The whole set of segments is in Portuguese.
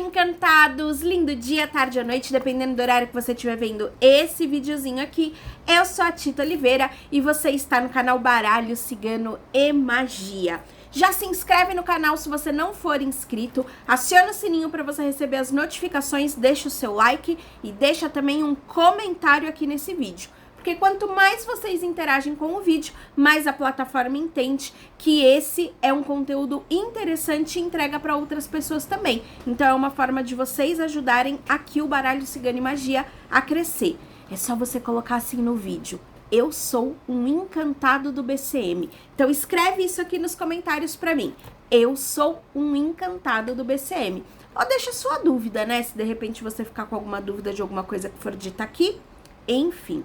encantados! Lindo dia, tarde ou noite, dependendo do horário que você estiver vendo esse videozinho aqui. Eu sou a Tita Oliveira e você está no canal Baralho Cigano e Magia. Já se inscreve no canal se você não for inscrito, aciona o sininho para você receber as notificações, deixa o seu like e deixa também um comentário aqui nesse vídeo. Porque quanto mais vocês interagem com o vídeo, mais a plataforma entende que esse é um conteúdo interessante e entrega para outras pessoas também. Então é uma forma de vocês ajudarem aqui o Baralho Cigano e Magia a crescer. É só você colocar assim no vídeo: eu sou um encantado do BCM. Então escreve isso aqui nos comentários para mim: eu sou um encantado do BCM. Ou deixa sua dúvida, né? Se de repente você ficar com alguma dúvida de alguma coisa que for dita aqui. Enfim.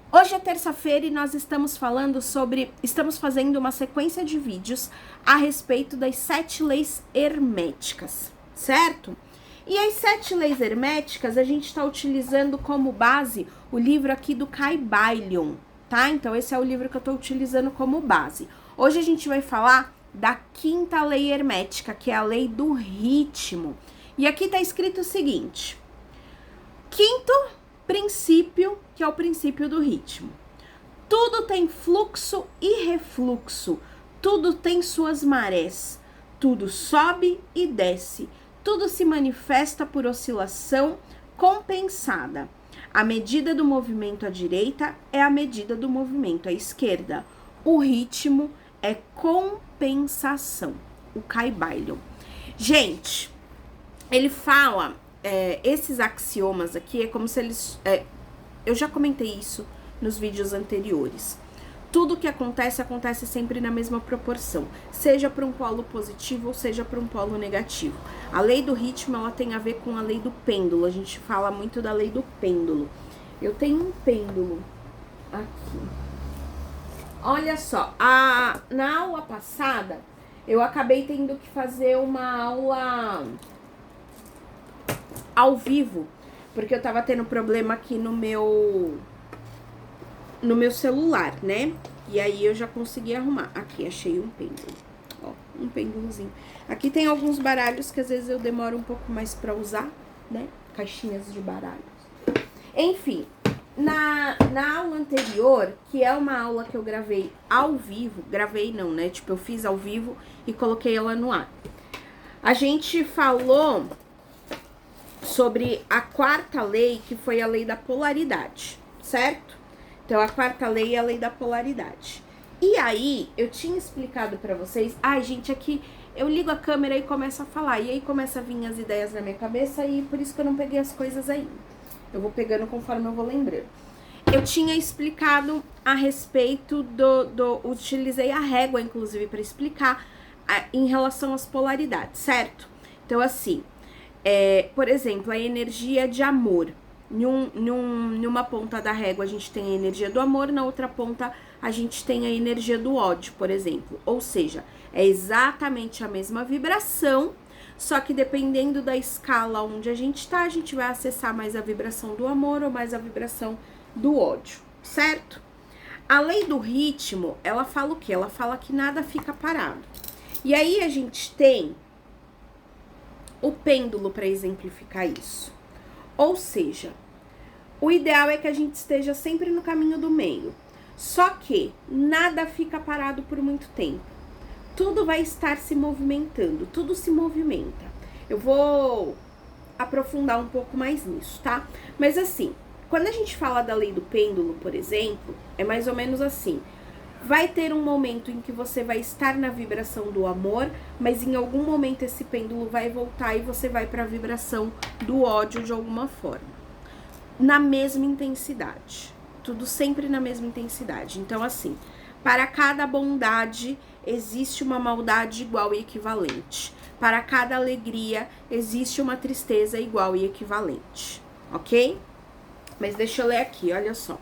Hoje é terça-feira e nós estamos fazendo uma sequência de vídeos a respeito das 7 leis herméticas, certo? E as 7 leis herméticas a gente está utilizando como base o livro aqui do Kybalion, tá? Então esse é o livro que eu estou utilizando como base. Hoje a gente vai falar da 5ª lei hermética, que é a lei do ritmo. E aqui tá escrito o seguinte: 5º princípio, que é o princípio do ritmo. Tudo tem fluxo e refluxo, tudo tem suas marés, tudo sobe e desce, tudo se manifesta por oscilação compensada. A medida do movimento à direita é a medida do movimento à esquerda. O ritmo é compensação. O Kybalion. Gente, ele fala... esses axiomas aqui é como se eles... eu já comentei isso nos vídeos anteriores. Tudo que acontece sempre na mesma proporção, seja para um polo positivo ou seja para um polo negativo. A lei do ritmo, ela tem a ver com a lei do pêndulo. A gente fala muito da lei do pêndulo. Eu tenho um pêndulo aqui. Olha só, na aula passada, eu acabei tendo que fazer uma aula ao vivo, porque eu tava tendo problema aqui no meu celular, né? E aí eu já consegui arrumar. Aqui, achei um pêndulo. Ó, um pêndulozinho. Aqui tem alguns baralhos que às vezes eu demoro um pouco mais pra usar, né? Caixinhas de baralhos. Enfim, na aula anterior, que é uma aula que eu gravei ao vivo, gravei não, né? Tipo, eu fiz ao vivo e coloquei ela no ar. A gente falou sobre a 4ª lei, que foi a lei da polaridade, certo? Então, a 4ª lei é a lei da polaridade. E aí, eu tinha explicado pra vocês... Ai, gente, aqui eu ligo a câmera e começo a falar. E aí, começa a vir as ideias na minha cabeça e por isso que eu não peguei as coisas ainda. Eu vou pegando conforme eu vou lembrando. Eu tinha explicado a respeito utilizei a régua, inclusive, pra explicar em relação às polaridades, certo? Então, assim... por exemplo, a energia de amor. Numa ponta da régua a gente tem a energia do amor, na outra ponta a gente tem a energia do ódio, por exemplo. Ou seja, é exatamente a mesma vibração, só que dependendo da escala onde a gente tá, a gente vai acessar mais a vibração do amor ou mais a vibração do ódio, certo? A lei do ritmo, ela fala o quê? Ela fala que nada fica parado. E aí a gente tem o pêndulo para exemplificar isso. Ou seja, o ideal é que a gente esteja sempre no caminho do meio. Só que nada fica parado por muito tempo. Tudo vai estar se movimentando, tudo se movimenta. Eu vou aprofundar um pouco mais nisso, tá? Mas assim, quando a gente fala da lei do pêndulo, por exemplo, é mais ou menos assim. Vai ter um momento em que você vai estar na vibração do amor, mas em algum momento esse pêndulo vai voltar e você vai para a vibração do ódio de alguma forma. Na mesma intensidade. Tudo sempre na mesma intensidade. Então, assim, para cada bondade existe uma maldade igual e equivalente. Para cada alegria existe uma tristeza igual e equivalente. Ok? Mas deixa eu ler aqui, olha só.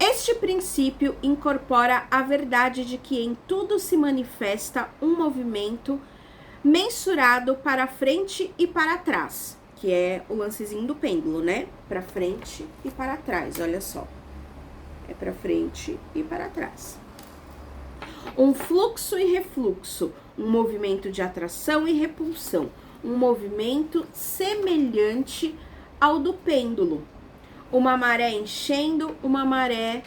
Este princípio incorpora a verdade de que em tudo se manifesta um movimento mensurado para frente e para trás, que é o lancezinho do pêndulo, né? Para frente e para trás, olha só. É para frente e para trás. Um fluxo e refluxo, um movimento de atração e repulsão, um movimento semelhante ao do pêndulo. Uma maré enchendo, uma maré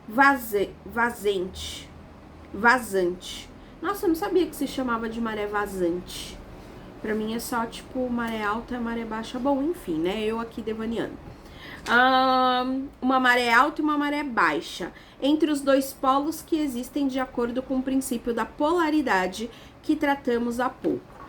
vazante. Nossa, eu não sabia que se chamava de maré vazante. Pra mim é só, tipo, maré alta e maré baixa. Bom, enfim, né? Eu aqui devaneando. Uma maré alta e uma maré baixa. Entre os dois polos que existem de acordo com o princípio da polaridade que tratamos há pouco.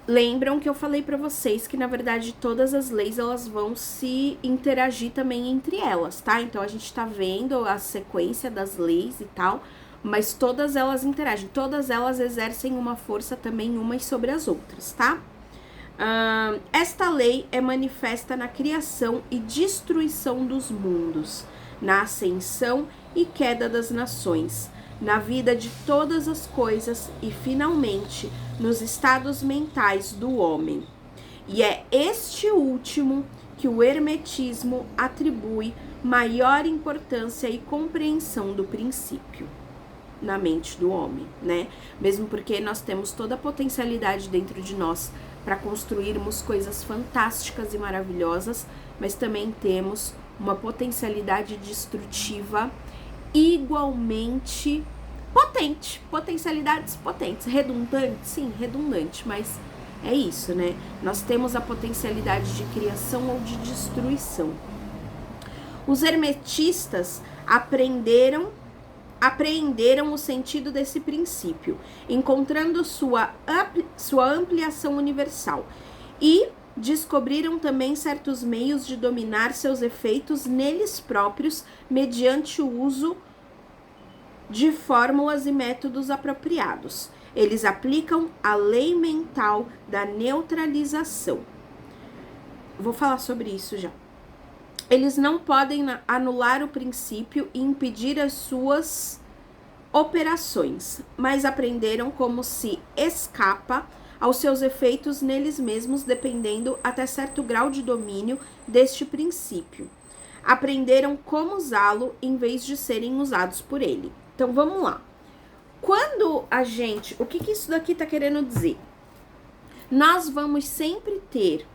Lembram que eu falei pra vocês que, na verdade, todas as leis, elas vão se interagir também entre elas, tá? Então, a gente tá vendo a sequência das leis e tal, mas todas elas interagem, todas elas exercem uma força também umas sobre as outras, tá? Esta lei é manifesta na criação e destruição dos mundos, na ascensão e queda das nações, na vida de todas as coisas e, finalmente, nos estados mentais do homem. E é este último que o hermetismo atribui maior importância e compreensão do princípio na mente do homem, né? Mesmo porque nós temos toda a potencialidade dentro de nós para construirmos coisas fantásticas e maravilhosas, mas também temos uma potencialidade destrutiva igualmente potente, potencialidades potentes, redundante, sim, redundante, mas é isso, né? Nós temos a potencialidade de criação ou de destruição. Os hermetistas apreenderam o sentido desse princípio, encontrando sua ampliação universal, e descobriram também certos meios de dominar seus efeitos neles próprios mediante o uso de fórmulas e métodos apropriados. Eles aplicam a lei mental da neutralização. Vou falar sobre isso já. Eles não podem anular o princípio e impedir as suas operações, mas aprenderam como se escapa aos seus efeitos neles mesmos, dependendo até certo grau de domínio deste princípio. Aprenderam como usá-lo em vez de serem usados por ele. Então, vamos lá. Quando a gente... O que isso daqui tá querendo dizer? Nós vamos sempre ter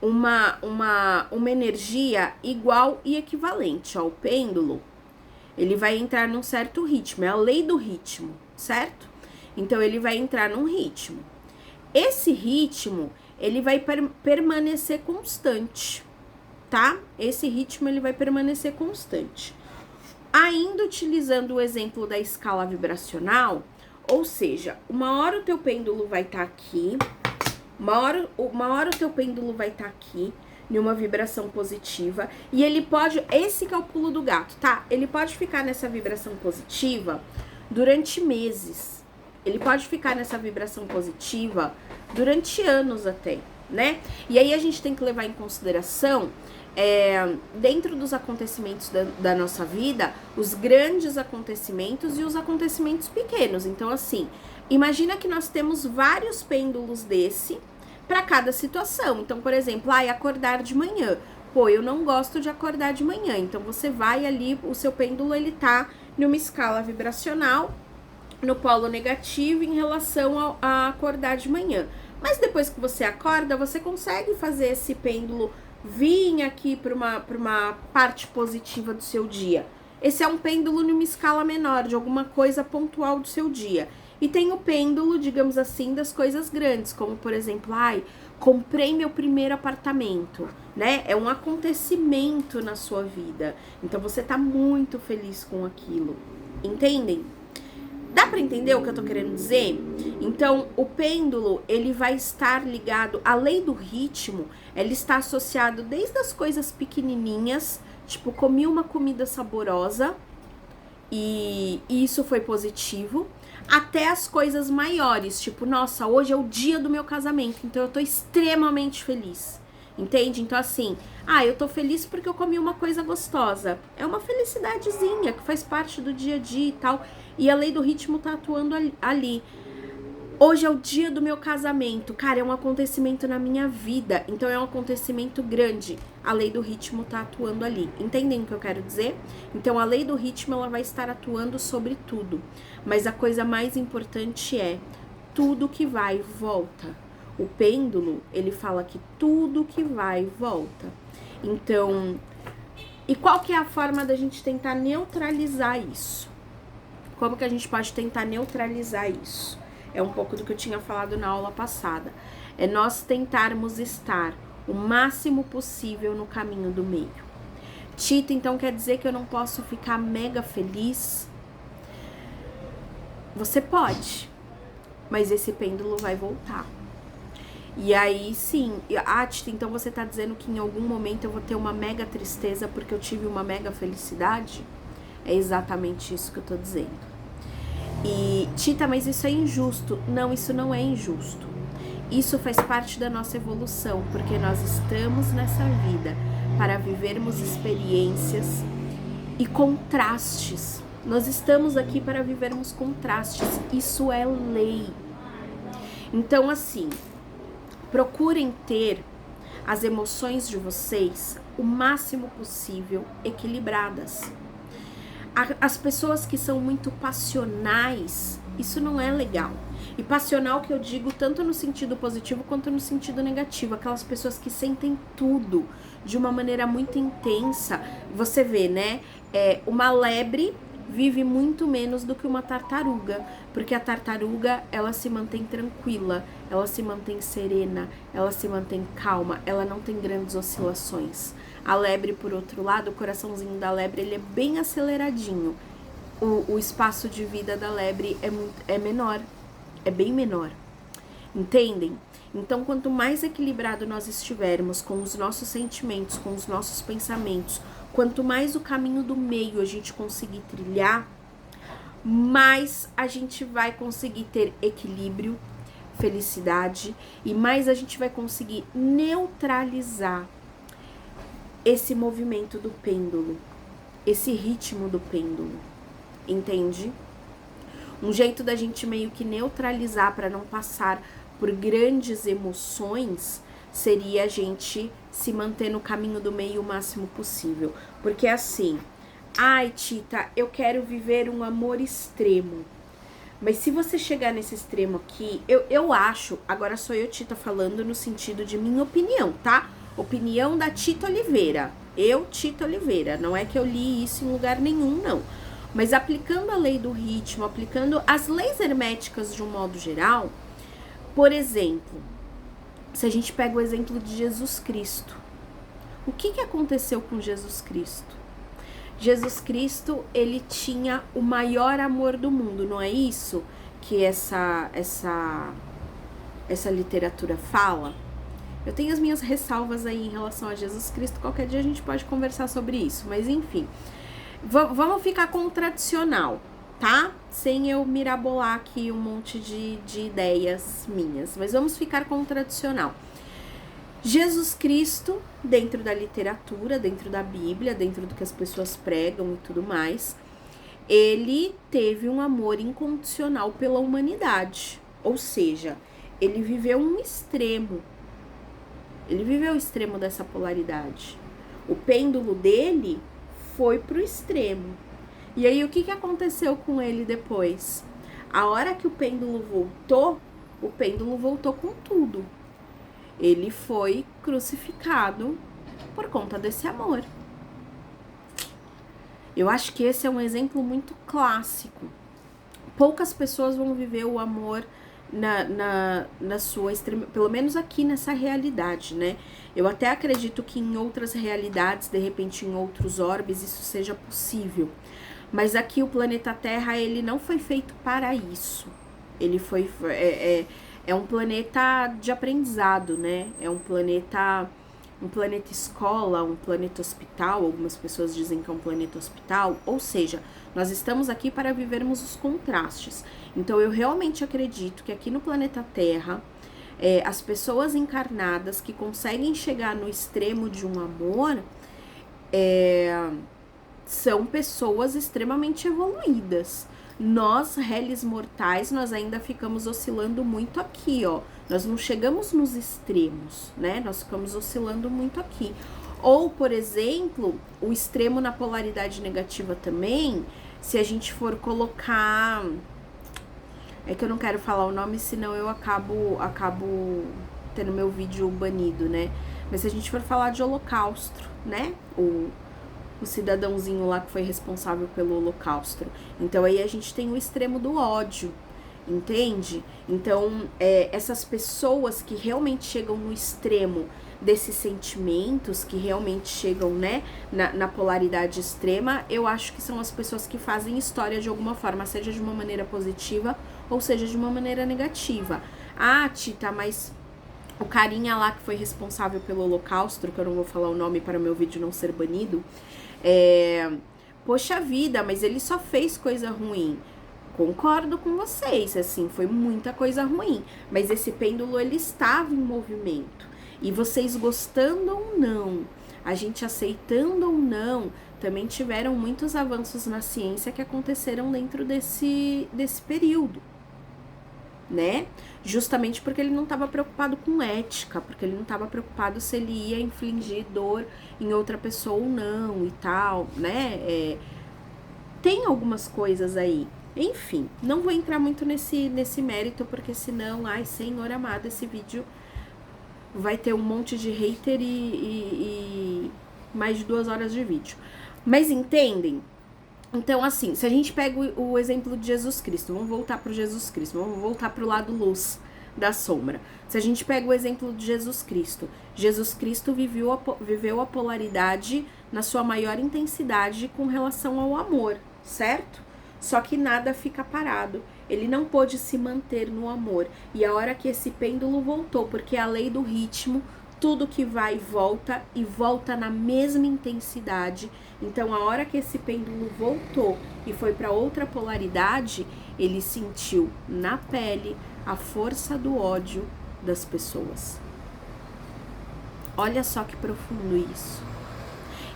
uma energia igual e equivalente ao pêndulo. Ele vai entrar num certo ritmo, é a lei do ritmo, certo? Então, ele vai entrar num ritmo. Esse ritmo, ele vai permanecer constante, tá? Esse ritmo, ele vai permanecer constante. Ainda utilizando o exemplo da escala vibracional, ou seja, uma hora o teu pêndulo vai estar aqui, uma hora o teu pêndulo vai estar aqui, em uma vibração positiva, e ele pode, esse que é o pulo do gato, tá? Ele pode ficar nessa vibração positiva durante meses, ele pode ficar nessa vibração positiva durante anos até, né? E aí a gente tem que levar em consideração, dentro dos acontecimentos da nossa vida, os grandes acontecimentos e os acontecimentos pequenos. Então, assim, imagina que nós temos vários pêndulos desse para cada situação. Então, por exemplo, acordar de manhã. Pô, eu não gosto de acordar de manhã. Então, você vai ali, o seu pêndulo, ele tá numa escala vibracional, no polo negativo em relação a acordar de manhã. Mas depois que você acorda, você consegue fazer esse pêndulo vir aqui para uma parte positiva do seu dia. Esse é um pêndulo numa escala menor, de alguma coisa pontual do seu dia. E tem o pêndulo, digamos assim, das coisas grandes, como por exemplo, comprei meu primeiro apartamento, né? É um acontecimento na sua vida. Então você tá muito feliz com aquilo. Entendem? Dá pra entender o que eu tô querendo dizer? Então, o pêndulo, ele vai estar ligado, a lei do ritmo, ela está associado desde as coisas pequenininhas, tipo, comi uma comida saborosa e isso foi positivo, até as coisas maiores, tipo, nossa, hoje é o dia do meu casamento, então eu tô extremamente feliz. Entende? Então, assim, eu tô feliz porque eu comi uma coisa gostosa. É uma felicidadezinha que faz parte do dia a dia e tal. E a lei do ritmo tá atuando ali. Hoje é o dia do meu casamento. Cara, é um acontecimento na minha vida. Então, é um acontecimento grande. A lei do ritmo tá atuando ali. Entendem o que eu quero dizer? Então, a lei do ritmo, ela vai estar atuando sobre tudo. Mas a coisa mais importante é tudo que vai, volta. O pêndulo, ele fala que tudo que vai volta. Então, e qual que é a forma da gente tentar neutralizar isso? Como que a gente pode tentar neutralizar isso? É um pouco do que eu tinha falado na aula passada. É nós tentarmos estar o máximo possível no caminho do meio. Tita, então quer dizer que eu não posso ficar mega feliz? Você pode, mas esse pêndulo vai voltar. E aí sim, Tita, então você tá dizendo que em algum momento eu vou ter uma mega tristeza porque eu tive uma mega felicidade? É exatamente isso que eu tô dizendo. E, Tita, mas isso é injusto. Não, isso não é injusto. Isso faz parte da nossa evolução, porque nós estamos nessa vida para vivermos experiências e contrastes. Nós estamos aqui para vivermos contrastes. Isso é lei. Então, assim, procurem ter as emoções de vocês o máximo possível equilibradas. As pessoas que são muito passionais, isso não é legal. E passional que eu digo tanto no sentido positivo quanto no sentido negativo. Aquelas pessoas que sentem tudo de uma maneira muito intensa. Você vê, né? Uma lebre vive muito menos do que uma tartaruga. Porque a tartaruga, ela se mantém tranquila, ela se mantém serena, ela se mantém calma, ela não tem grandes oscilações. A lebre, por outro lado, o coraçãozinho da lebre, ele é bem aceleradinho. O espaço de vida da lebre é menor, é bem menor. Entendem? Então, quanto mais equilibrado nós estivermos com os nossos sentimentos, com os nossos pensamentos, quanto mais o caminho do meio a gente conseguir trilhar, mais a gente vai conseguir ter equilíbrio, felicidade, e mais a gente vai conseguir neutralizar esse movimento do pêndulo, esse ritmo do pêndulo, entende? Um jeito da gente meio que neutralizar para não passar por grandes emoções seria a gente se manter no caminho do meio o máximo possível. Porque assim, ai, Tita, eu quero viver um amor extremo. Mas se você chegar nesse extremo aqui, eu acho, agora sou eu, Tita, falando no sentido de minha opinião, tá? Opinião da Tita Oliveira. Eu, Tita Oliveira. Não é que eu li isso em lugar nenhum, não. Mas aplicando a lei do ritmo, aplicando as leis herméticas de um modo geral, por exemplo, se a gente pega o exemplo de Jesus Cristo. O que aconteceu com Jesus Cristo? Jesus Cristo, ele tinha o maior amor do mundo, não é isso que essa literatura fala? Eu tenho as minhas ressalvas aí em relação a Jesus Cristo, qualquer dia a gente pode conversar sobre isso, mas enfim. Vamos ficar com o tradicional, tá? Sem eu mirabolar aqui um monte de ideias minhas, mas vamos ficar com o tradicional. Jesus Cristo, dentro da literatura, dentro da Bíblia, dentro do que as pessoas pregam e tudo mais, ele teve um amor incondicional pela humanidade, ou seja, ele viveu um extremo. Ele viveu o extremo dessa polaridade. O pêndulo dele foi pro extremo. E aí, o que aconteceu com ele depois? A hora que o pêndulo voltou com tudo. Ele foi crucificado por conta desse amor. Eu acho que esse é um exemplo muito clássico. Poucas pessoas vão viver o amor na sua extrema, pelo menos aqui nessa realidade, né? Eu até acredito que em outras realidades, de repente em outros orbes, isso seja possível. Mas aqui o planeta Terra, ele não foi feito para isso. Ele foi... É um planeta de aprendizado, né? É um planeta escola, um planeta hospital. Algumas pessoas dizem que é um planeta hospital. Ou seja, nós estamos aqui para vivermos os contrastes. Então, eu realmente acredito que aqui no planeta Terra, as pessoas encarnadas que conseguem chegar no extremo de um amor, são pessoas extremamente evoluídas. Nós, réis mortais, nós ainda ficamos oscilando muito aqui, ó. Nós não chegamos nos extremos, né? Nós ficamos oscilando muito aqui. Ou, por exemplo, o extremo na polaridade negativa também, se a gente for colocar... É que eu não quero falar o nome, senão eu acabo tendo meu vídeo banido, né? Mas se a gente for falar de Holocausto, né? O cidadãozinho lá que foi responsável pelo Holocausto. Então aí a gente tem o extremo do ódio, entende? Então essas pessoas que realmente chegam no extremo desses sentimentos, que realmente chegam, né, na polaridade extrema, eu acho que são as pessoas que fazem história de alguma forma, seja de uma maneira positiva ou seja de uma maneira negativa. Ah, Tita, mas o carinha lá que foi responsável pelo Holocausto, que eu não vou falar o nome para o meu vídeo não ser banido, poxa vida, mas ele só fez coisa ruim. Concordo com vocês, assim, foi muita coisa ruim, mas esse pêndulo, ele estava em movimento. E vocês gostando ou não, a gente aceitando ou não, também tiveram muitos avanços na ciência que aconteceram dentro desse período, né? Justamente porque ele não estava preocupado com ética, porque ele não estava preocupado se ele ia infligir dor em outra pessoa ou não e tal, né? Tem algumas coisas aí. Enfim, não vou entrar muito nesse mérito, porque senão, ai, Senhor amado, esse vídeo vai ter um monte de hater e mais de 2 horas de vídeo. Mas entendem? Então, assim, se a gente pega o exemplo de Jesus Cristo, vamos voltar para Jesus Cristo, vamos voltar para o lado luz da sombra. Se a gente pega o exemplo de Jesus Cristo viveu a polaridade na sua maior intensidade com relação ao amor, certo? Só que nada fica parado. Ele não pôde se manter no amor. E a hora que esse pêndulo voltou, porque é a lei do ritmo, tudo que vai e volta na mesma intensidade. Então, a hora que esse pêndulo voltou e foi para outra polaridade, ele sentiu na pele a força do ódio das pessoas. Olha só que profundo isso.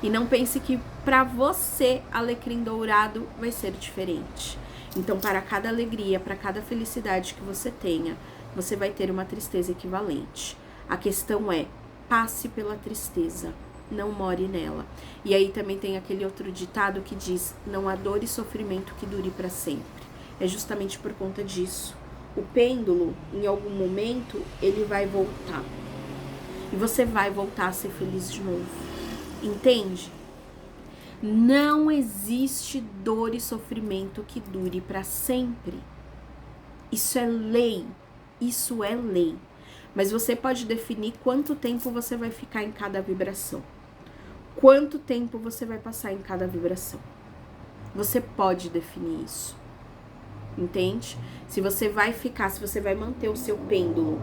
E não pense que para você, alecrim dourado, vai ser diferente. Então, para cada alegria, para cada felicidade que você tenha, você vai ter uma tristeza equivalente. A questão é, passe pela tristeza, não more nela. E aí também tem aquele outro ditado que diz, não há dor e sofrimento que dure para sempre. É justamente por conta disso. O pêndulo, em algum momento, ele vai voltar. E você vai voltar a ser feliz de novo. Entende? Não existe dor e sofrimento que dure para sempre. Isso é lei. Isso é lei. Mas você pode definir quanto tempo você vai ficar em cada vibração. Quanto tempo você vai passar em cada vibração. Você pode definir isso. Entende? Se você vai manter o seu pêndulo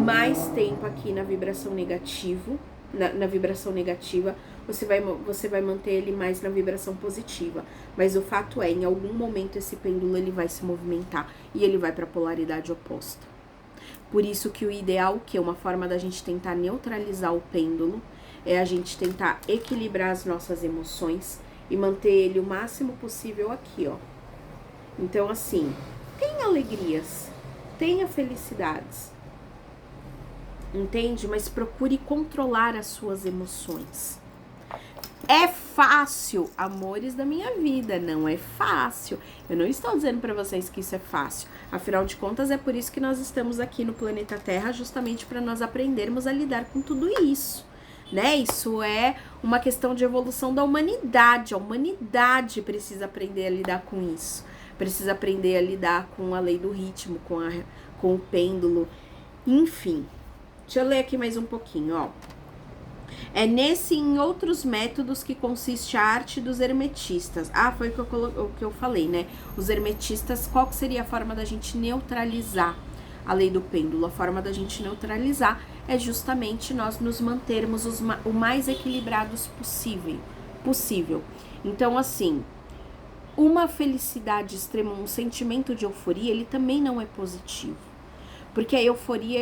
mais tempo aqui na vibração negativa, na vibração negativa, você vai manter ele mais na vibração positiva. Mas o fato é, em algum momento esse pêndulo ele vai se movimentar e ele vai para a polaridade oposta. Por isso que o ideal, que é uma forma da gente tentar neutralizar o pêndulo, é a gente tentar equilibrar as nossas emoções e manter ele o máximo possível aqui, ó. Então, assim, tenha alegrias, tenha felicidades, entende? Mas procure controlar as suas emoções. É fácil, amores da minha vida, não é fácil. Eu não estou dizendo para vocês que isso é fácil. Afinal de contas, é por isso que nós estamos aqui no planeta Terra, justamente para nós aprendermos a lidar com tudo isso, né? Isso é uma questão de evolução da humanidade. A humanidade precisa aprender a lidar com isso. Precisa aprender a lidar com a lei do ritmo, com o pêndulo, enfim. Deixa eu ler aqui mais um pouquinho, ó. É nesse e em outros métodos que consiste a arte dos hermetistas. Ah, foi o que eu falei, né? Os hermetistas, qual que seria a forma da gente neutralizar a lei do pêndulo? A forma da gente neutralizar é justamente nós nos mantermos o mais equilibrados possível. Então, assim, uma felicidade extrema, um sentimento de euforia, ele também não é positivo. Porque a euforia,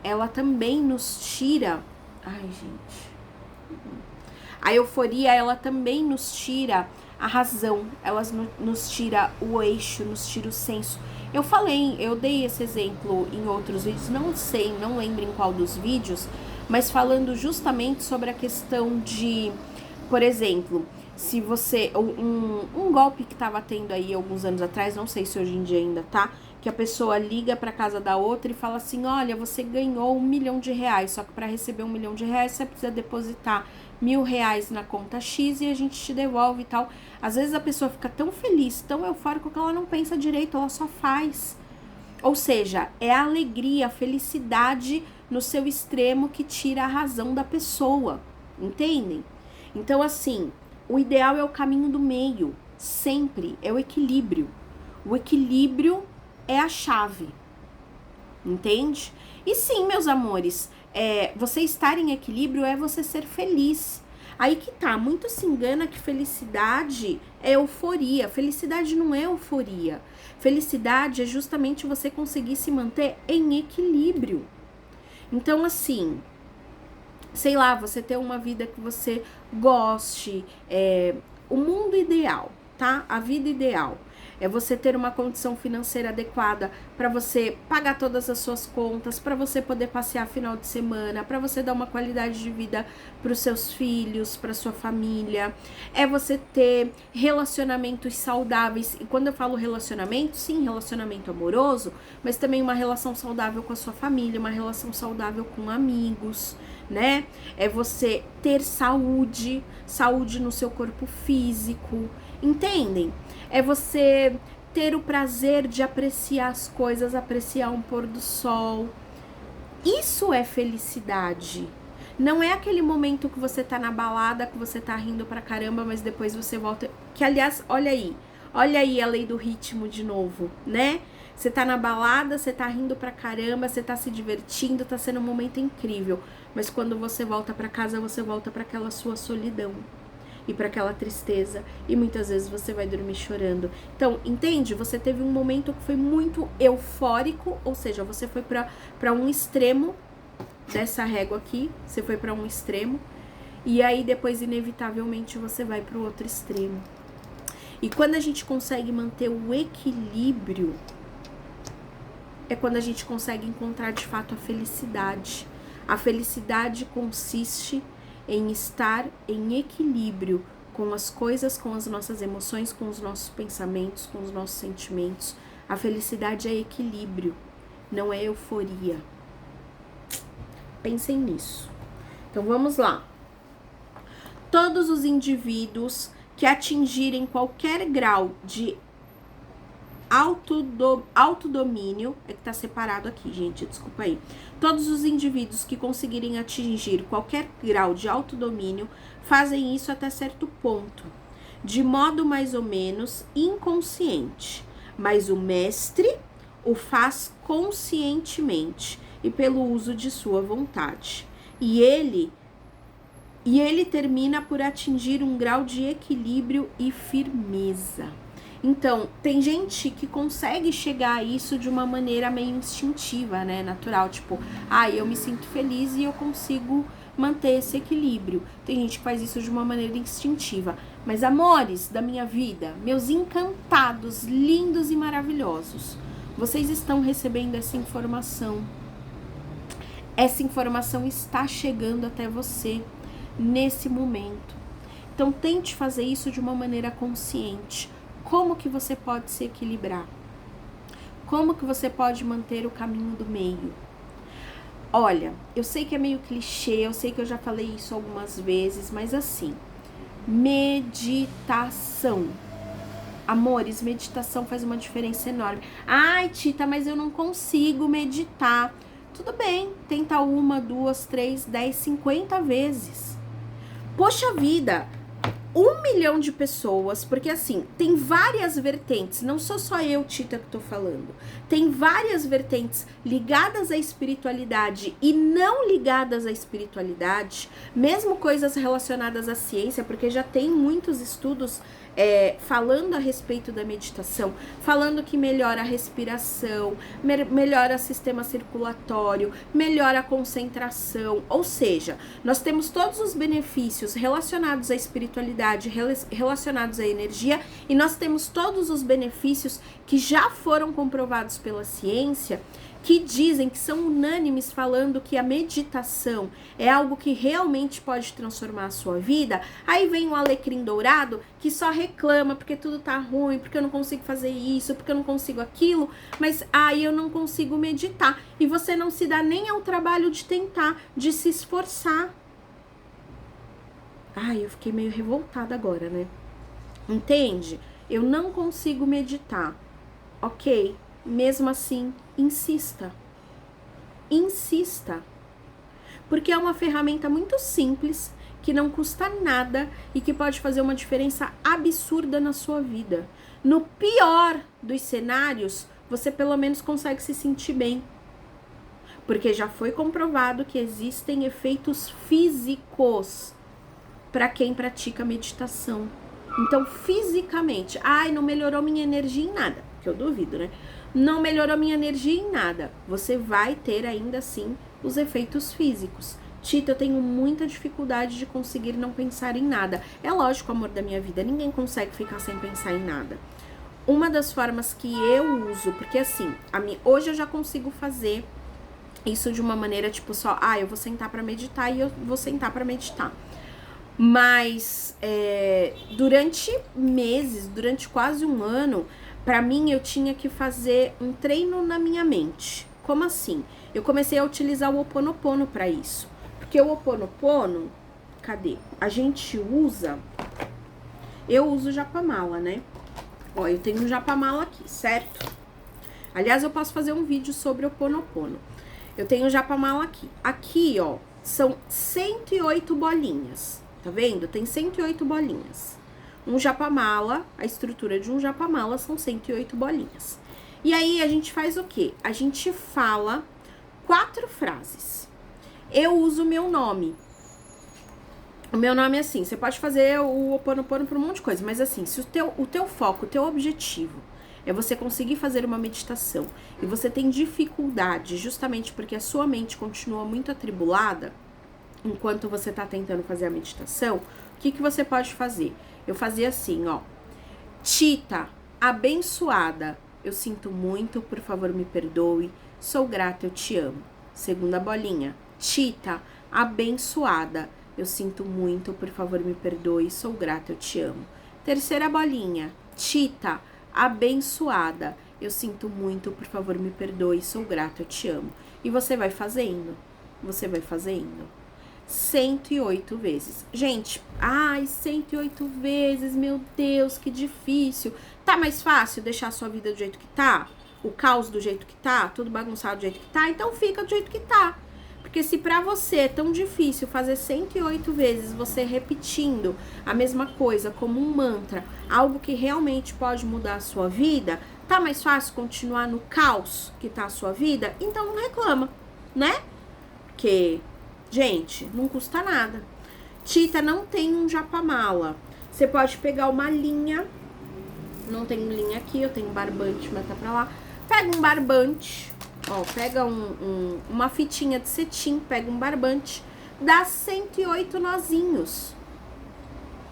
ela também nos tira... Ai, gente... A euforia, ela também nos tira a razão, ela nos tira o eixo, nos tira o senso. Eu dei esse exemplo em outros vídeos, não lembro em qual dos vídeos, mas falando justamente sobre a questão de, por exemplo, se você, um golpe que estava tendo aí alguns anos atrás, não sei se hoje em dia ainda tá, que a pessoa liga para casa da outra e fala assim, olha, você ganhou R$1 milhão, só que para receber R$1 milhão você precisa depositar R$1.000 na conta X e a gente te devolve e tal. Às vezes a pessoa fica tão feliz, tão eufórica que ela não pensa direito, ela só faz. Ou seja, é a alegria, a felicidade no seu extremo que tira a razão da pessoa, entendem? Então, assim, o ideal é o caminho do meio, sempre, é o equilíbrio. O equilíbrio é a chave, entende? E sim, meus amores, você estar em equilíbrio é você ser feliz. Aí que tá, muito se engana que felicidade é euforia. Felicidade não é euforia. Felicidade é justamente você conseguir se manter em equilíbrio. Então, assim, sei lá, você ter uma vida que você goste, o mundo ideal, tá? A vida ideal. É você ter uma condição financeira adequada para você pagar todas as suas contas, para você poder passear final de semana, para você dar uma qualidade de vida para os seus filhos, para sua família. É você ter relacionamentos saudáveis. E quando eu falo relacionamento, sim, relacionamento amoroso, mas também uma relação saudável com a sua família, uma relação saudável com amigos, né? É você ter saúde no seu corpo físico, entendem? É você ter o prazer de apreciar as coisas, apreciar um pôr do sol. Isso é felicidade. Não é aquele momento que você tá na balada, que você tá rindo pra caramba, mas depois você volta... Que, aliás, olha aí a lei do ritmo de novo, né? Você tá na balada, você tá rindo pra caramba, você tá se divertindo, tá sendo um momento incrível. Mas quando você volta pra casa, você volta pra aquela sua solidão. E para aquela tristeza, e muitas vezes você vai dormir chorando. Então, entende? Você teve um momento que foi muito eufórico, ou seja, você foi para um extremo dessa régua aqui, você foi para um extremo, e aí depois, inevitavelmente, você vai para o outro extremo. E quando a gente consegue manter o equilíbrio, é quando a gente consegue encontrar de fato a felicidade. A felicidade consiste em estar em equilíbrio com as coisas, com as nossas emoções, com os nossos pensamentos, com os nossos sentimentos. A felicidade é equilíbrio, não é euforia. Pensem nisso. Então vamos lá. Todos os indivíduos que atingirem qualquer grau de autodomínio, é que tá separado aqui, gente, desculpa aí. Todos os indivíduos que conseguirem atingir qualquer grau de autodomínio fazem isso até certo ponto, de modo mais ou menos inconsciente, mas o mestre o faz conscientemente e pelo uso de sua vontade. E ele termina por atingir um grau de equilíbrio e firmeza. Então, tem gente que consegue chegar a isso de uma maneira meio instintiva, né, natural, tipo, eu me sinto feliz e eu consigo manter esse equilíbrio. Tem gente que faz isso de uma maneira instintiva. Mas, amores da minha vida, meus encantados, lindos e maravilhosos, vocês estão recebendo essa informação. Essa informação está chegando até você nesse momento. Então, tente fazer isso de uma maneira consciente. Como que você pode se equilibrar? Como que você pode manter o caminho do meio? Olha, eu sei que é meio clichê, eu sei que eu já falei isso algumas vezes, mas assim, meditação. Amores, meditação faz uma diferença enorme. Ai, Tita, mas eu não consigo meditar. Tudo bem, tenta 1, 2, 3, 10, 50 vezes. Poxa vida! 1 milhão de pessoas, porque assim, tem várias vertentes, não sou só eu, Tita, que tô falando. Tem várias vertentes ligadas à espiritualidade e não ligadas à espiritualidade, mesmo coisas relacionadas à ciência, porque já tem muitos estudos falando a respeito da meditação, falando que melhora a respiração, melhora o sistema circulatório, melhora a concentração, ou seja, nós temos todos os benefícios relacionados à espiritualidade, relacionados à energia, e nós temos todos os benefícios que já foram comprovados pela ciência, que dizem, que são unânimes falando que a meditação é algo que realmente pode transformar a sua vida, aí vem o alecrim dourado que só reclama porque tudo tá ruim, porque eu não consigo fazer isso, porque eu não consigo aquilo, mas aí eu não consigo meditar. E você não se dá nem ao trabalho de tentar, de se esforçar. Ai, eu fiquei meio revoltada agora, né? Entende? Eu não consigo meditar. Ok, mesmo assim, insista. Insista. Porque é uma ferramenta muito simples, que não custa nada e que pode fazer uma diferença absurda na sua vida. No pior dos cenários, você pelo menos consegue se sentir bem. Porque já foi comprovado que existem efeitos físicos para quem pratica meditação. Então, fisicamente, ai, não melhorou minha energia em nada, que eu duvido, né? Não melhorou minha energia em nada. Você vai ter ainda assim os efeitos físicos. Tita, eu tenho muita dificuldade de conseguir não pensar em nada. É lógico, amor da minha vida, ninguém consegue ficar sem pensar em nada. Uma das formas que eu uso, porque assim, hoje eu já consigo fazer isso de uma maneira tipo só, eu vou sentar pra meditar e eu vou sentar pra meditar. Mas durante meses, durante quase um ano, pra mim eu tinha que fazer um treino na minha mente. Como assim? Eu comecei a utilizar o Ho'oponopono pra isso. Porque o Ho'oponopono, cadê? A gente usa, eu uso o Japamala, né? Ó, eu tenho um Japamala aqui, certo? Aliás, eu posso fazer um vídeo sobre o Ho'oponopono. Eu tenho o Japamala aqui. Aqui, ó, são 108 bolinhas. Tá vendo? Tem 108 bolinhas. Um Japamala, a estrutura de um Japamala são 108 bolinhas. E aí, a gente faz o quê? A gente fala 4 frases. Eu uso o meu nome. O meu nome é assim, você pode fazer o Ho'oponopono por um monte de coisa, mas assim, se o teu foco, o teu objetivo é você conseguir fazer uma meditação e você tem dificuldade justamente porque a sua mente continua muito atribulada enquanto você tá tentando fazer a meditação, o que você pode fazer? Eu fazia assim, ó. Tita, abençoada, eu sinto muito, por favor me perdoe, sou grata, eu te amo. Segunda bolinha. Tita, abençoada, eu sinto muito, por favor me perdoe, sou grata, eu te amo. Terceira bolinha. Tita, abençoada, eu sinto muito, por favor me perdoe, sou grata, eu te amo. E você vai fazendo. Você vai fazendo. 108 vezes. Gente, 108 vezes, meu Deus, que difícil. Tá mais fácil deixar a sua vida do jeito que tá? O caos do jeito que tá? Tudo bagunçado do jeito que tá? Então fica do jeito que tá. Porque se pra você é tão difícil fazer 108 vezes, você repetindo a mesma coisa como um mantra, algo que realmente pode mudar a sua vida, tá mais fácil continuar no caos que tá a sua vida? Então não reclama, né? Porque, gente, não custa nada. Tita, não tem um Japamala. Você pode pegar uma linha. Não tem linha aqui, eu tenho barbante, mas tá pra lá. Pega um barbante. Ó, pega uma fitinha de cetim, pega um barbante, dá 108 nozinhos.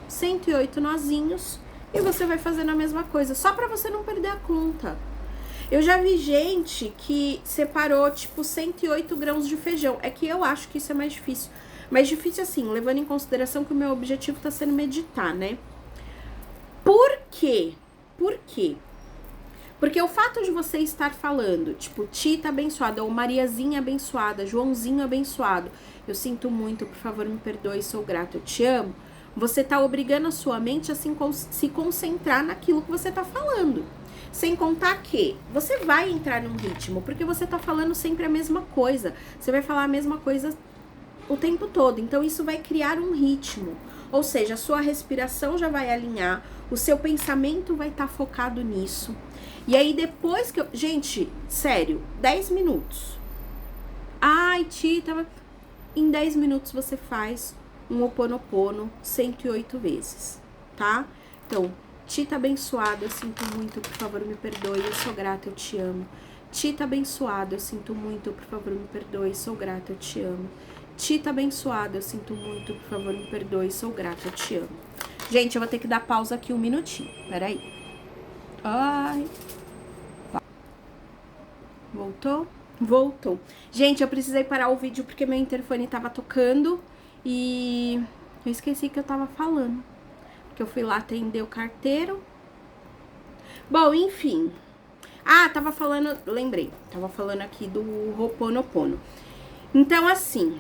108 nozinhos e você vai fazendo a mesma coisa, só pra você não perder a conta. Eu já vi gente que separou, tipo, 108 grãos de feijão. É que eu acho que isso é mais difícil. Mais difícil assim, levando em consideração que o meu objetivo tá sendo meditar, né? Por quê? Por quê? Porque o fato de você estar falando, tipo, Tita abençoada, ou Mariazinha abençoada, Joãozinho abençoado, eu sinto muito, por favor me perdoe, sou grato, eu te amo, você tá obrigando a sua mente a se concentrar naquilo que você tá falando. Sem contar que você vai entrar num ritmo, porque você tá falando sempre a mesma coisa, você vai falar a mesma coisa o tempo todo, então isso vai criar um ritmo. Ou seja, a sua respiração já vai alinhar, o seu pensamento vai estar focado nisso. E aí depois que eu... Gente, sério, 10 minutos. Ai, Tita... Em 10 minutos você faz um Ho'oponopono 108 vezes, tá? Então, Tita abençoada, eu sinto muito, por favor me perdoe, eu sou grata, eu te amo. Tita abençoada, eu sinto muito, por favor me perdoe, sou grata, eu te amo. Tita abençoada, eu sinto muito, por favor me perdoe, sou grata, eu te amo. Gente, eu vou ter que dar pausa aqui um minutinho, peraí. Ai. Voltou? Voltou. Gente, eu precisei parar o vídeo porque meu interfone tava tocando e eu esqueci que eu tava falando. Porque eu fui lá atender o carteiro. Bom, enfim. Ah, tava falando, lembrei. Tava falando aqui do Ho'oponopono. Então, assim,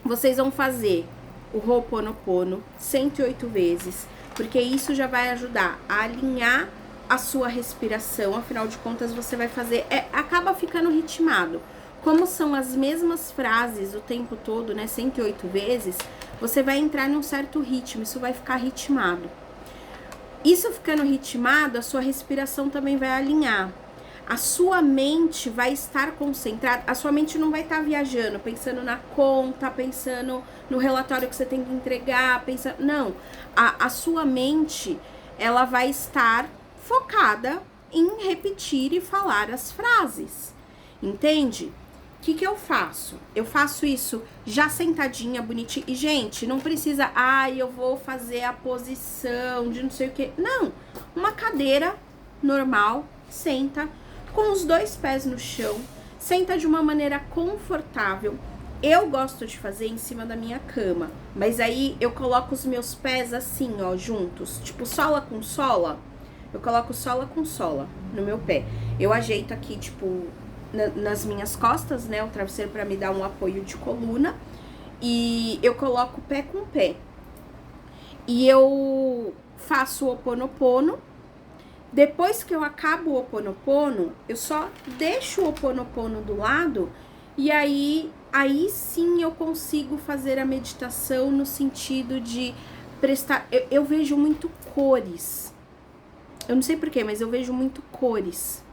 vocês vão fazer o Ho'oponopono 108 vezes, porque isso já vai ajudar a alinhar a sua respiração. Afinal de contas, você vai fazer, acaba ficando ritmado. Como são as mesmas frases o tempo todo, né, 108 vezes, você vai entrar num certo ritmo, isso vai ficar ritmado. Isso ficando ritmado, a sua respiração também vai alinhar. A sua mente vai estar concentrada, a sua mente não vai estar viajando, pensando na conta, pensando no relatório que você tem que entregar, pensando... Não, a sua mente, ela vai estar focada em repetir e falar as frases, entende? O que eu faço? Eu faço isso já sentadinha, bonitinha. E, gente, não precisa, eu vou fazer a posição de não sei o que. Não, uma cadeira normal, senta com os 2 pés no chão, senta de uma maneira confortável. Eu gosto de fazer em cima da minha cama, mas aí eu coloco os meus pés assim, ó, juntos, tipo sola com sola. Eu coloco sola com sola no meu pé. Eu ajeito aqui, tipo, nas minhas costas, né, o travesseiro pra me dar um apoio de coluna. E eu coloco pé com pé. E eu faço o Ho'oponopono. Depois que eu acabo o Ho'oponopono, eu só deixo o Ho'oponopono do lado e aí sim eu consigo fazer a meditação no sentido de prestar... Eu vejo muito cores. Eu não sei porquê, mas eu vejo muito cores.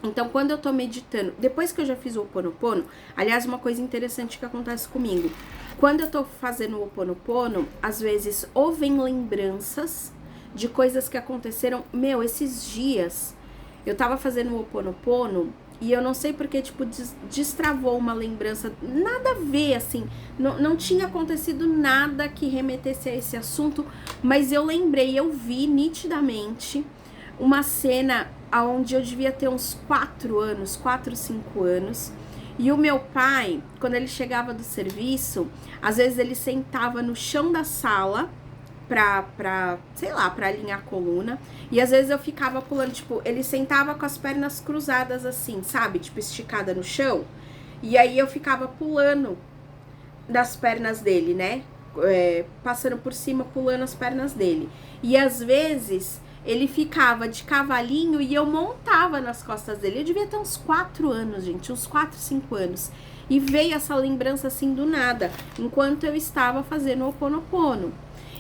Então, quando eu tô meditando, depois que eu já fiz o Ho'oponopono, aliás, uma coisa interessante que acontece comigo. Quando eu tô fazendo o Ho'oponopono, às vezes ou vem lembranças de coisas que aconteceram, esses dias, eu tava fazendo o Ho'oponopono e eu não sei porque, tipo, destravou uma lembrança, nada a ver, assim, não tinha acontecido nada que remetesse a esse assunto, mas eu lembrei, eu vi nitidamente uma cena onde eu devia ter uns 4 anos, 4, 5 anos, e o meu pai, quando ele chegava do serviço, às vezes ele sentava no chão da sala, sei lá, pra alinhar a coluna. E às vezes eu ficava pulando, tipo, ele sentava com as pernas cruzadas assim, sabe? Tipo, esticada no chão. E aí eu ficava pulando das pernas dele, né? Passando por cima, pulando as pernas dele. E às vezes ele ficava de cavalinho e eu montava nas costas dele. Eu devia ter uns 4 anos, gente, uns 4, 5 anos. E veio essa lembrança assim do nada, enquanto eu estava fazendo o Ho'oponopono.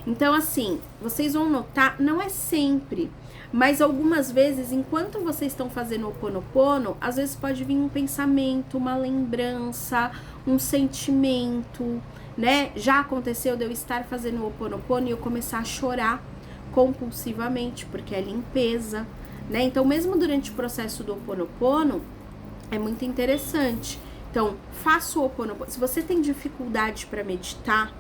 Então, assim, vocês vão notar, não é sempre, mas algumas vezes, enquanto vocês estão fazendo o Ho'oponopono, às vezes pode vir um pensamento, uma lembrança, um sentimento, né? Já aconteceu de eu estar fazendo o Ho'oponopono e eu começar a chorar compulsivamente, porque é limpeza, né? Então, mesmo durante o processo do Ho'oponopono, é muito interessante. Então, faça o Ho'oponopono. Se você tem dificuldade para meditar,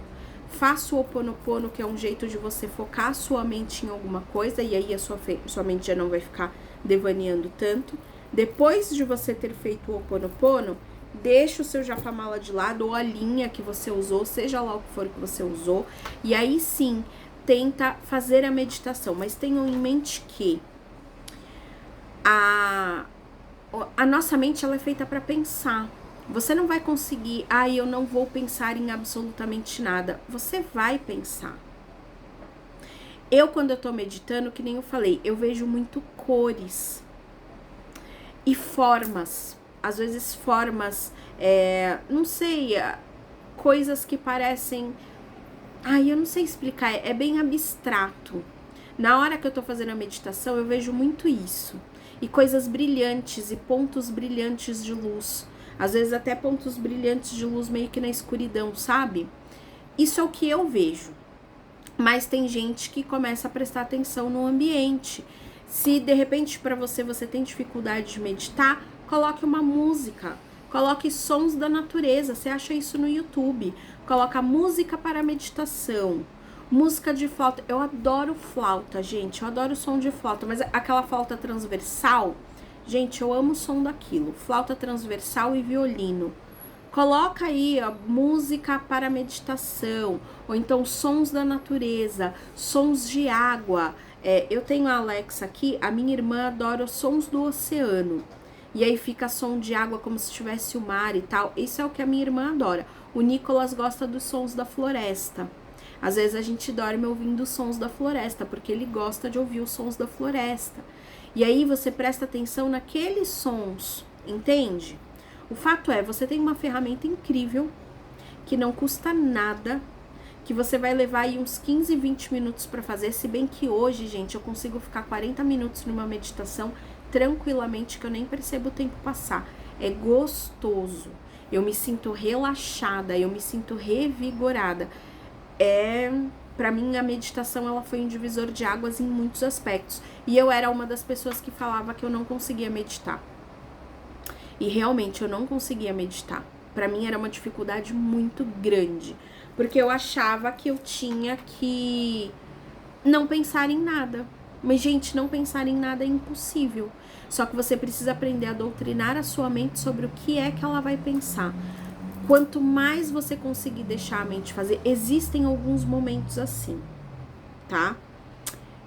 faça o Ho'oponopono, que é um jeito de você focar a sua mente em alguma coisa, e aí a sua mente já não vai ficar devaneando tanto. Depois de você ter feito o Ho'oponopono, deixa o seu japamala de lado, ou a linha que você usou, seja lá o que for que você usou, e aí sim, tenta fazer a meditação. Mas tenham em mente que a nossa mente, ela é feita para pensar. Você não vai conseguir, eu não vou pensar em absolutamente nada. Você vai pensar. Quando eu tô meditando, que nem eu falei, eu vejo muito cores e formas. Às vezes formas, não sei, coisas que parecem... eu não sei explicar, é bem abstrato. Na hora que eu tô fazendo a meditação, eu vejo muito isso. E coisas brilhantes e pontos brilhantes de luz. Às vezes até pontos brilhantes de luz meio que na escuridão, sabe? Isso é o que eu vejo. Mas tem gente que começa a prestar atenção no ambiente. Se de repente para você tem dificuldade de meditar, coloque uma música. Coloque sons da natureza. Você acha isso no YouTube. Coloca música para meditação. Música de flauta. Eu adoro flauta, gente. Eu adoro som de flauta. Mas aquela flauta transversal... Gente, eu amo o som daquilo. Flauta transversal e violino. Coloca aí a música para meditação, ou então sons da natureza, sons de água. Eu tenho a Alexa aqui, a minha irmã adora os sons do oceano. E aí fica som de água como se tivesse o mar e tal. Isso é o que a minha irmã adora. O Nicolas gosta dos sons da floresta. Às vezes a gente dorme ouvindo os sons da floresta, porque ele gosta de ouvir os sons da floresta. E aí você presta atenção naqueles sons, entende? O fato é, você tem uma ferramenta incrível, que não custa nada, que você vai levar aí uns 15, 20 minutos para fazer, se bem que hoje, gente, eu consigo ficar 40 minutos numa meditação tranquilamente, que eu nem percebo o tempo passar. É gostoso, eu me sinto relaxada, eu me sinto revigorada. Pra mim, a meditação, ela foi um divisor de águas em muitos aspectos. E eu era uma das pessoas que falava que eu não conseguia meditar. E realmente eu não conseguia meditar. Pra mim era uma dificuldade muito grande. Porque eu achava que eu tinha que não pensar em nada. Mas, gente, não pensar em nada é impossível. Só que você precisa aprender a doutrinar a sua mente sobre o que é que ela vai pensar. Quanto mais você conseguir deixar a mente fazer, existem alguns momentos assim, tá?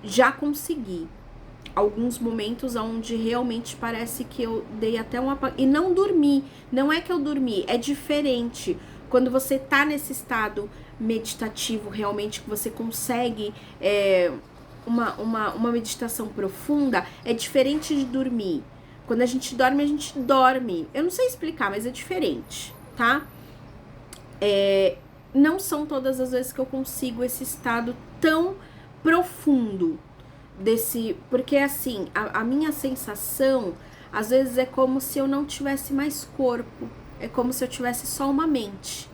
Já consegui. Alguns momentos onde realmente parece que eu dei até um apagão. E não dormi. Não é que eu dormi, é diferente. Quando você tá nesse estado meditativo, realmente, que você consegue uma meditação profunda, é diferente de dormir. Quando a gente dorme. Eu não sei explicar, mas é diferente, tá? Não são todas as vezes que eu consigo esse estado tão profundo. Porque assim, a minha sensação às vezes é como se eu não tivesse mais corpo, é como se eu tivesse só uma mente.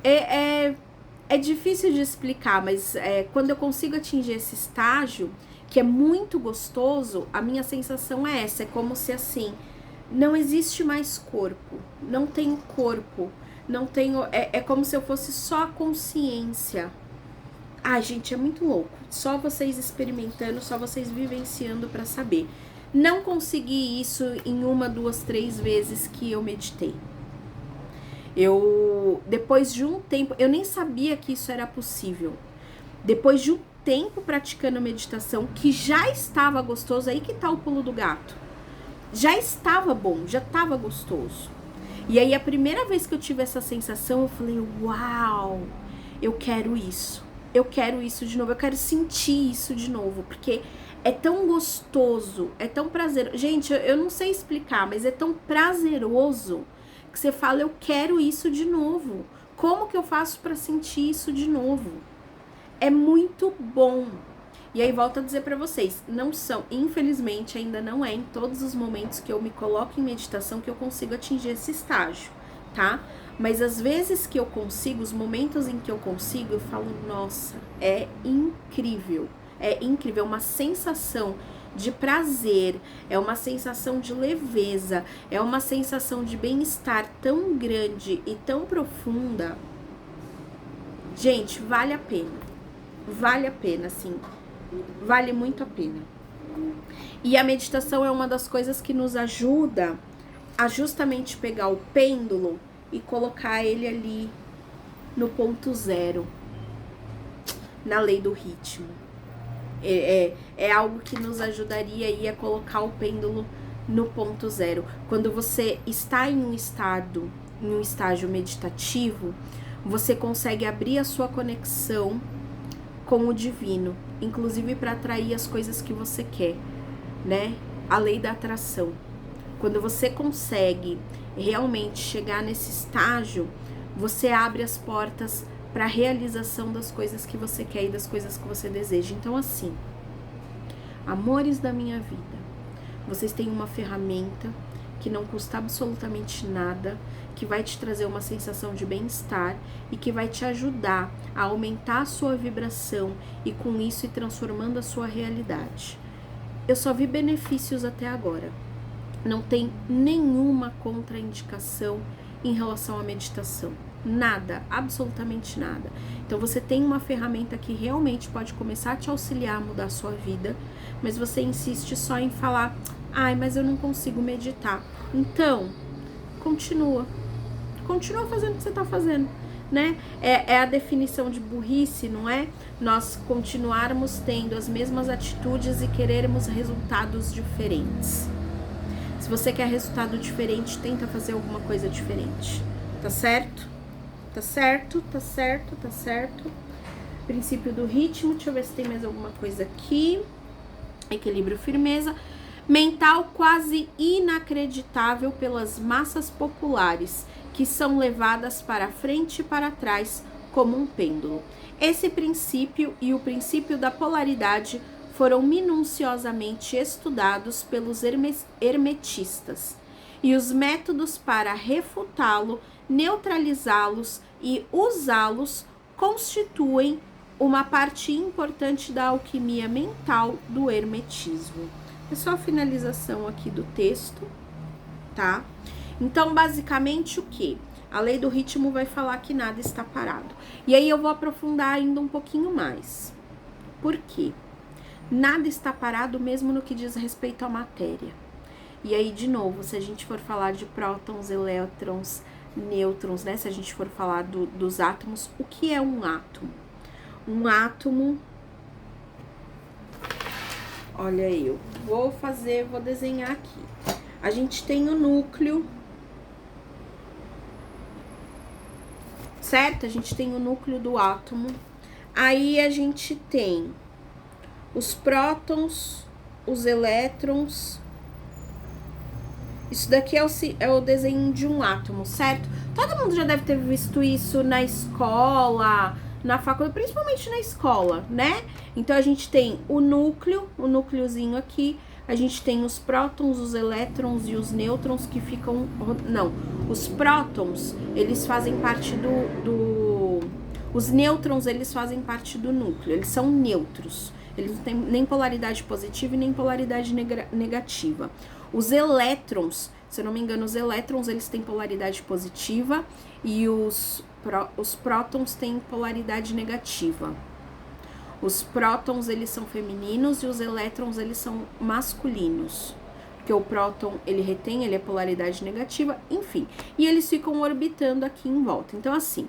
É difícil de explicar, mas quando eu consigo atingir esse estágio, que é muito gostoso, a minha sensação é essa, é como se assim, não existe mais corpo, não tenho corpo, não tenho, é como se eu fosse só a consciência. Ai, gente, é muito louco. Só vocês experimentando, só vocês vivenciando pra saber. Não consegui isso em 1, 2, 3 vezes que eu meditei. Depois de um tempo, eu nem sabia que isso era possível. Depois de um tempo praticando meditação, que já estava gostoso, aí que tá o pulo do gato. Já estava bom, já estava gostoso. E aí a primeira vez que eu tive essa sensação, eu falei, uau, eu quero isso. Eu quero isso de novo, eu quero sentir isso de novo, porque é tão gostoso, é tão prazeroso. Gente, eu não sei explicar, mas é tão prazeroso que você fala, eu quero isso de novo. Como que eu faço para sentir isso de novo? É muito bom. E aí volto a dizer para vocês, infelizmente ainda não é em todos os momentos que eu me coloco em meditação que eu consigo atingir esse estágio, tá? Mas às vezes que eu consigo, os momentos em que eu consigo, eu falo, nossa, é incrível, é uma sensação de prazer, é uma sensação de leveza, é uma sensação de bem-estar tão grande e tão profunda. Gente, vale a pena, assim, vale muito a pena. E a meditação é uma das coisas que nos ajuda a justamente pegar o pêndulo e colocar ele ali no ponto zero, na lei do ritmo. É algo que nos ajudaria aí a colocar o pêndulo no ponto zero. Quando você está em um estágio meditativo, você consegue abrir a sua conexão com o divino, inclusive para atrair as coisas que você quer, né? A lei da atração. Quando você consegue realmente chegar nesse estágio, você abre as portas para a realização das coisas que você quer e das coisas que você deseja. Então, assim, amores da minha vida, vocês têm uma ferramenta que não custa absolutamente nada, que vai te trazer uma sensação de bem-estar e que vai te ajudar a aumentar a sua vibração e com isso ir transformando a sua realidade. Eu só vi benefícios até agora. Não tem nenhuma contraindicação em relação à meditação. Nada, absolutamente nada. Então você tem uma ferramenta que realmente pode começar a te auxiliar a mudar a sua vida, mas você insiste só em falar, Ai, mas eu não consigo meditar. Então, continua fazendo o que você tá fazendo, né? É a definição de burrice, não é? Nós continuarmos tendo as mesmas atitudes e querermos resultados diferentes. Se você quer resultado diferente, tenta fazer alguma coisa diferente, tá certo? Tá certo, tá certo, tá certo. Princípio do ritmo, deixa eu ver se tem mais alguma coisa aqui. Equilíbrio, firmeza. Mental quase inacreditável pelas massas populares, que são levadas para frente e para trás como um pêndulo. Esse princípio e o princípio da polaridade foram minuciosamente estudados pelos hermetistas, e os métodos para refutá-lo, neutralizá-los e usá-los constituem uma parte importante da alquimia mental do hermetismo. É só a finalização aqui do texto, tá? Então, basicamente, o que? A lei do ritmo vai falar que nada está parado. E aí eu vou aprofundar ainda um pouquinho mais. Por quê? Nada está parado mesmo no que diz respeito à matéria. E aí, de novo, se a gente for falar de prótons, elétrons, nêutrons, né? Se a gente for falar dos átomos, o que é um átomo? Um átomo... Olha, eu vou desenhar aqui. A gente tem o núcleo, certo? A gente tem o núcleo do átomo. Aí a gente tem os prótons, os elétrons. Isso daqui é o desenho de um átomo, certo? Todo mundo já deve ter visto isso na escola, na faculdade, principalmente na escola, né? Então, a gente tem o núcleozinho aqui, a gente tem os prótons, os elétrons e os nêutrons que ficam... Não, os prótons, eles fazem parte os nêutrons, eles fazem parte do núcleo, eles são neutros. Eles não têm nem polaridade positiva e nem polaridade negativa. Os elétrons, se eu não me engano, os elétrons, eles têm polaridade positiva e os prótons têm polaridade negativa. Os prótons, eles são femininos e os elétrons, eles são masculinos. Porque o próton, ele retém, ele é polaridade negativa, enfim. E eles ficam orbitando aqui em volta. Então, assim,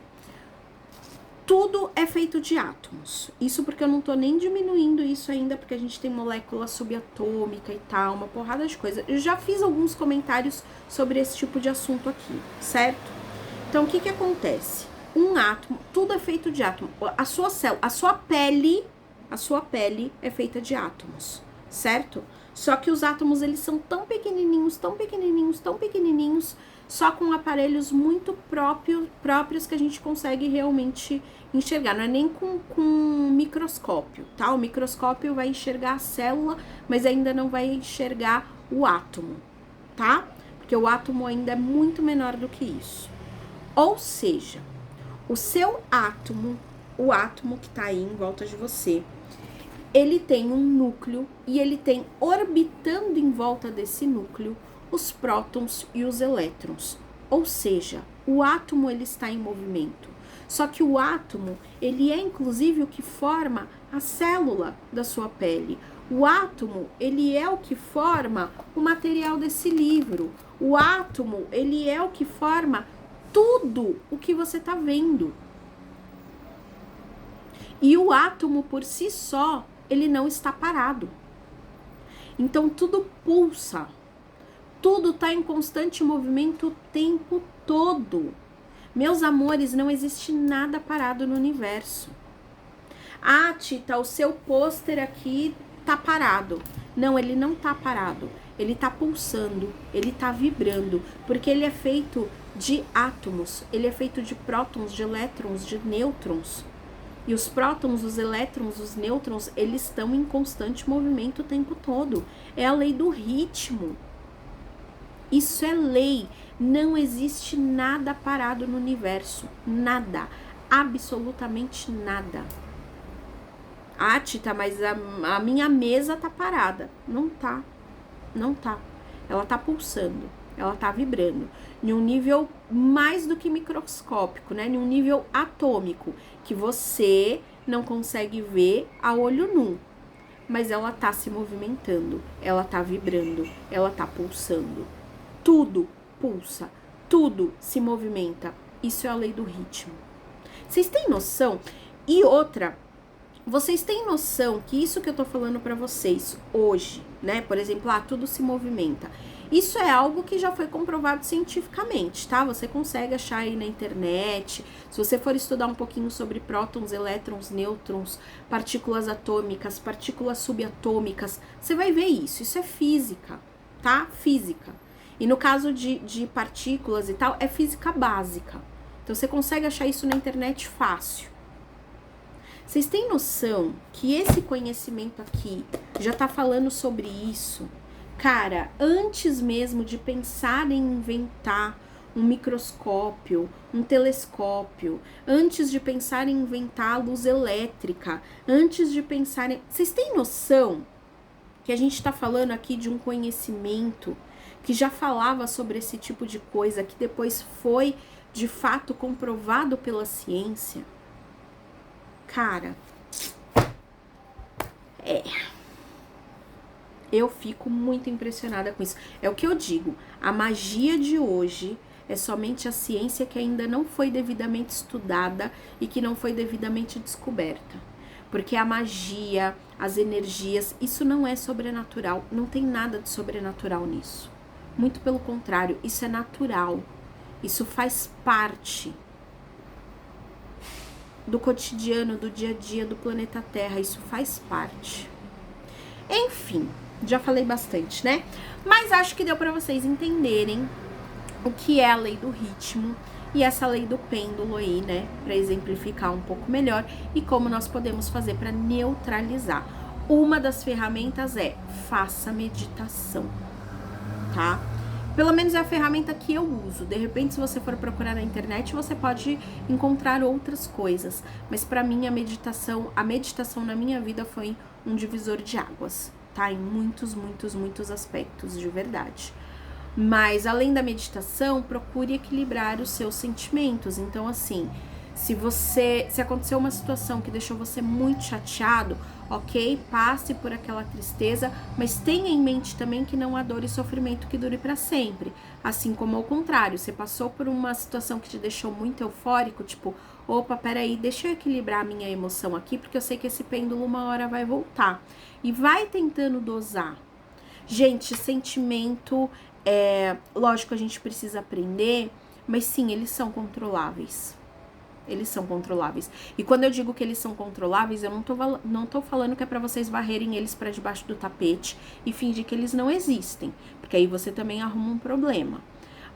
tudo é feito de átomos. Isso porque eu não tô nem diminuindo isso ainda, porque a gente tem molécula subatômica e tal, uma porrada de coisa. Eu já fiz alguns comentários sobre esse tipo de assunto aqui, certo? Então, o que que acontece? Um átomo, tudo é feito de átomo. A sua célula, a sua pele é feita de átomos, certo? Só que os átomos, eles são tão pequenininhos, tão pequenininhos, tão pequenininhos, só com aparelhos muito próprios que a gente consegue realmente enxergar. Não é nem com microscópio, tá? O microscópio vai enxergar a célula, mas ainda não vai enxergar o átomo, tá? Porque o átomo ainda é muito menor do que isso. Ou seja, o seu átomo, o átomo que tá aí em volta de você, ele tem um núcleo e ele tem orbitando em volta desse núcleo os prótons e os elétrons. Ou seja, o átomo, ele está em movimento. Só que o átomo, ele é inclusive o que forma a célula da sua pele. O átomo, ele é o que forma o material desse livro. O átomo, ele é o que forma tudo o que você está vendo. E o átomo por si só, ele não está parado. Então tudo pulsa. Tudo está em constante movimento o tempo todo. Meus amores, não existe nada parado no universo. Ah, Tita, o seu pôster aqui tá parado. Não, ele não tá parado. Ele tá pulsando, ele tá vibrando, porque ele é feito de átomos, ele é feito de prótons, de elétrons, de nêutrons. E os prótons, os elétrons, os nêutrons, eles estão em constante movimento o tempo todo. É a lei do ritmo. Isso é lei. Não existe nada parado no universo. Nada. Absolutamente nada. Ah, Tita, mas a minha mesa tá parada. Não tá. Não tá. Ela tá pulsando. Ela tá vibrando. Em um nível mais do que microscópico, né? Em um nível atômico. Que você não consegue ver a olho nu. mas ela tá se movimentando, ela tá vibrando, ela tá pulsando. Tudo pulsa, tudo se movimenta. Isso é a lei do ritmo. Vocês têm noção? E outra, vocês têm noção que isso que eu tô falando pra vocês hoje, né? Por exemplo, tudo se movimenta. Isso é algo que já foi comprovado cientificamente, tá? Você consegue achar aí na internet. Se você for estudar um pouquinho sobre prótons, elétrons, nêutrons, partículas atômicas, partículas subatômicas, você vai ver isso. Isso é física, tá? Física. E no caso de partículas e tal, é física básica. Então você consegue achar isso na internet fácil. Vocês têm noção que esse conhecimento aqui já tá falando sobre isso? Cara, antes mesmo de pensar em inventar um microscópio, um telescópio, antes de pensar em inventar a luz elétrica, antes de pensar em... Vocês têm noção que a gente tá falando aqui de um conhecimento que já falava sobre esse tipo de coisa, que depois foi, de fato, comprovado pela ciência? Cara, eu fico muito impressionada com isso. É o que eu digo, a magia de hoje é somente a ciência que ainda não foi devidamente estudada e que não foi devidamente descoberta. Porque a magia, as energias, isso não é sobrenatural, não tem nada de sobrenatural nisso. Muito pelo contrário, isso é natural, isso faz parte do cotidiano, do dia a dia do planeta Terra, isso faz parte. Enfim, já falei bastante, né? Mas acho que deu pra vocês entenderem o que é a lei do ritmo e essa lei do pêndulo aí, né? Pra exemplificar um pouco melhor e como nós podemos fazer pra neutralizar. Uma das ferramentas é faça meditação, tá? Pelo menos é a ferramenta que eu uso. De repente, se você for procurar na internet, você pode encontrar outras coisas. Mas para mim, a meditação na minha vida foi um divisor de águas, tá? Em muitos, muitos, muitos aspectos, de verdade. Mas, além da meditação, procure equilibrar os seus sentimentos. Então, assim, se aconteceu uma situação que deixou você muito chateado, ok, passe por aquela tristeza, mas tenha em mente também que não há dor e sofrimento que dure para sempre. Assim como ao contrário, você passou por uma situação que te deixou muito eufórico, tipo, opa, peraí, deixa eu equilibrar a minha emoção aqui, porque eu sei que esse pêndulo uma hora vai voltar. E vai tentando dosar. Gente, sentimento, lógico, a gente precisa aprender, mas sim, eles são controláveis. Eles são controláveis. E quando eu digo que eles são controláveis, eu não tô falando que é pra vocês varrerem eles pra debaixo do tapete e fingir que eles não existem. Porque aí você também arruma um problema.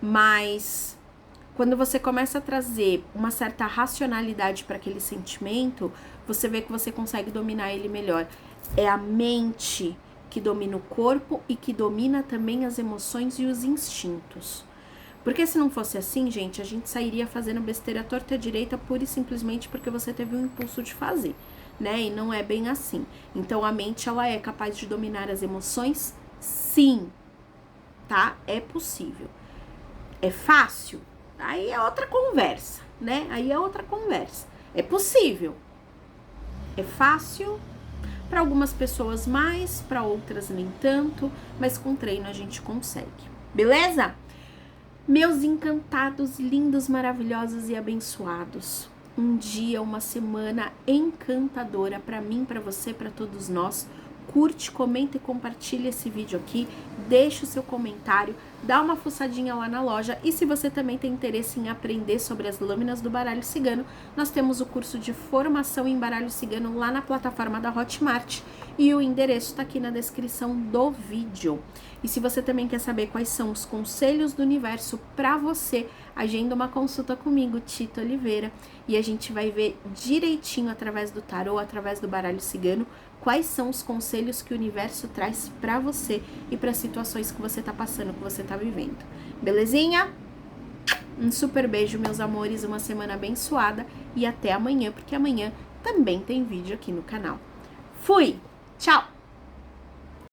Mas quando você começa a trazer uma certa racionalidade para aquele sentimento, você vê que você consegue dominar ele melhor. É a mente que domina o corpo e que domina também as emoções e os instintos. Porque se não fosse assim, gente, a gente sairia fazendo besteira torta e direita pura e simplesmente porque você teve um impulso de fazer, né? E não é bem assim. Então, a mente, ela é capaz de dominar as emoções? Sim, tá? É possível. É fácil? Aí é outra conversa, né? Aí é outra conversa. É possível. É fácil? Para algumas pessoas mais, para outras nem tanto, mas com treino a gente consegue. Beleza? Meus encantados, lindos, maravilhosos e abençoados. Um dia, uma semana encantadora para mim, para você, para todos nós. Curte, comenta e compartilha esse vídeo aqui. Deixa o seu comentário, dá uma fuçadinha lá na loja. E se você também tem interesse em aprender sobre as lâminas do baralho cigano, nós temos o curso de formação em baralho cigano lá na plataforma da Hotmart. E o endereço tá aqui na descrição do vídeo. E se você também quer saber quais são os conselhos do universo para você, agenda uma consulta comigo, Tita Oliveira, e a gente vai ver direitinho através do tarô, através do baralho cigano, quais são os conselhos que o universo traz para você e para situações que você tá passando, que você tá vivendo. Belezinha? Um super beijo, meus amores, uma semana abençoada e até amanhã, porque amanhã também tem vídeo aqui no canal. Fui! Tchau!